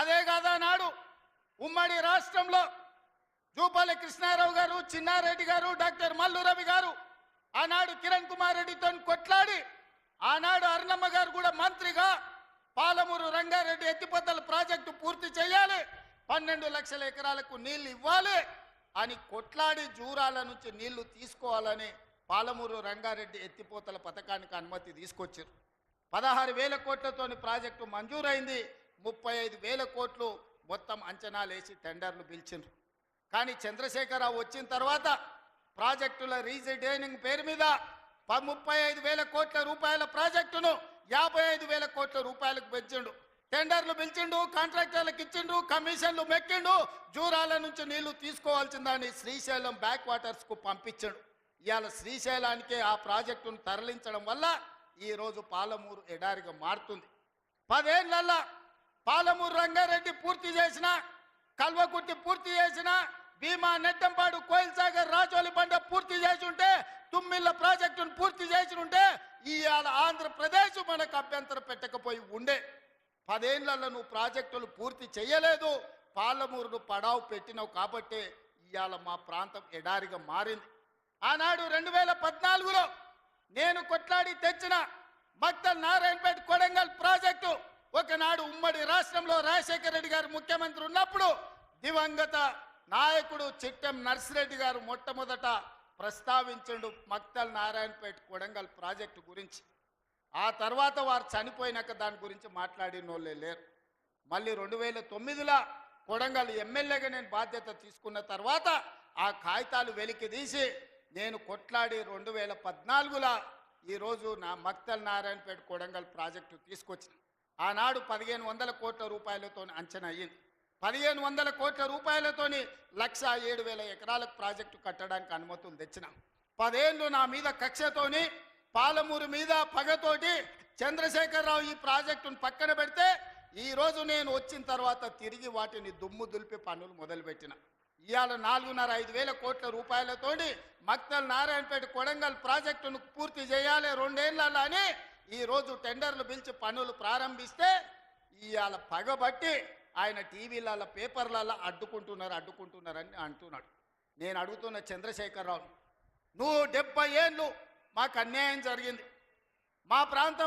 అదే కాదా నాడు ఉమ్మడి రాష్ట్రంలో జూపల్లి కృష్ణారావు గారు, చిన్నారెడ్డి గారు, డాక్టర్ మల్లు రవి గారు ఆనాడు కిరణ్ కుమార్ రెడ్డితో కొట్లాడి ఆనాడు అరుణమ్మ గారు కూడా మంత్రిగా పాలమూరు రంగారెడ్డి ఎత్తిపోతల ప్రాజెక్టు పూర్తి చేయాలి, 12 లక్షల ఎకరాలకు నీళ్లు ఇవ్వాలి అని కొట్లాడి జూరాల నుంచి నీళ్లు తీసుకోవాలని పాలమూరు రంగారెడ్డి ఎత్తిపోతల పథకానికి అనుమతి తీసుకొచ్చారు. 16,000 కోట్లతోని ప్రాజెక్టు మంజూరైంది. 35,000 కోట్లు మొత్తం అంచనాలు వేసి టెండర్లు పిలిచిండ్రు. కానీ చంద్రశేఖరరావు వచ్చిన తర్వాత ప్రాజెక్టుల రీజైనింగ్ పేరు మీద 35,000 కోట్ల రూపాయల ప్రాజెక్టును 55,000 కోట్ల రూపాయలకు పెంచిండు. టెండర్లు పిలిచిండు, కాంట్రాక్టర్లకు ఇచ్చిండు, కమిషన్లు మెక్కిండు. జూరాల నుంచి నీళ్లు తీసుకోవాల్సిందని శ్రీశైలం బ్యాక్ వాటర్స్కు పంపించాడు. ఇవాళ శ్రీశైలానికే ఆ ప్రాజెక్టును తరలించడం వల్ల ఈరోజు పాలమూరు ఎడారిగా మారుతుంది. 10 ఏళ్లలో పాలమూరు రంగారెడ్డి పూర్తి చేసిన, కల్వకుర్తి పూర్తి చేసిన, భీమా నెట్టంపాడు, కోయిల్ సాగర్, రాజోలి బండ పూర్తి చేసి ఉంటే, తుమ్మిళ్ళ ప్రాజెక్టును పూర్తి చేసి ఉంటే ఇవాళ ఆంధ్రప్రదేశ్ మనకు అభ్యంతరం పెట్టకపోయి ఉండే. 10 ఏళ్లలో నువ్వు ప్రాజెక్టులు పూర్తి చేయలేదు, పాలమూరును పడావు పెట్టినావు కాబట్టి ఇవాళ మా ప్రాంతం ఎడారిగా మారింది. ఆనాడు 2014లో నేను కొట్లాడి తెచ్చిన మక్తల్ నారాయణపేట కొడంగల్ ప్రాజెక్టు ఒకనాడు ఉమ్మడి రాష్ట్రంలో రాజశేఖర రెడ్డి గారు ముఖ్యమంత్రి ఉన్నప్పుడు దివంగత నాయకుడు చిట్టెం నర్సిరెడ్డి గారు మొట్టమొదట ప్రస్తావించండు మక్తల్ నారాయణపేట కొడంగల్ ప్రాజెక్టు గురించి. ఆ తర్వాత వారు చనిపోయినాక దాని గురించి మాట్లాడిన వాళ్ళే లేరు. మళ్ళీ 2009లో కొడంగల్ ఎమ్మెల్యేగా నేను బాధ్యత తీసుకున్న తర్వాత ఆ కాగితాలు వెలికి తీసి నేను కొట్లాడి 2014లో ఈరోజు నా మక్తల్ నారాయణపేట కొడంగల్ ప్రాజెక్టు తీసుకొచ్చిన. ఆనాడు 1,500 కోట్ల రూపాయలతో అంచనా అయ్యింది. 1,500 కోట్ల రూపాయలతోని 1,07,000 ఎకరాలకు ప్రాజెక్టు కట్టడానికి అనుమతులు తెచ్చిన. 10 ఏళ్ళు నా మీద కక్షతోని, పాలమూరు మీద పగతోటి చంద్రశేఖరరావు ఈ ప్రాజెక్టును పక్కన పెడితే ఈరోజు నేను వచ్చిన తర్వాత తిరిగి వాటిని దుమ్ము దులిపి పనులు మొదలుపెట్టిన. ఇవాళ 4,500 కోట్ల రూపాయలతోటి మక్తల్ నారాయణపేట కొడంగల్ ప్రాజెక్టును పూర్తి చేయాలి 2 ఏళ్లలో అని ఈరోజు టెండర్లు పిలిచి పనులు ప్రారంభిస్తే ఇవాళ పగబట్టి ఆయన టీవీలలో, పేపర్లలో అడ్డుకుంటున్నారని అంటున్నాడు. నేను అడుగుతున్న చంద్రశేఖరరావు, నువ్వు 70 ఏళ్ళు మాకు అన్యాయం జరిగింది, మా ప్రాంతం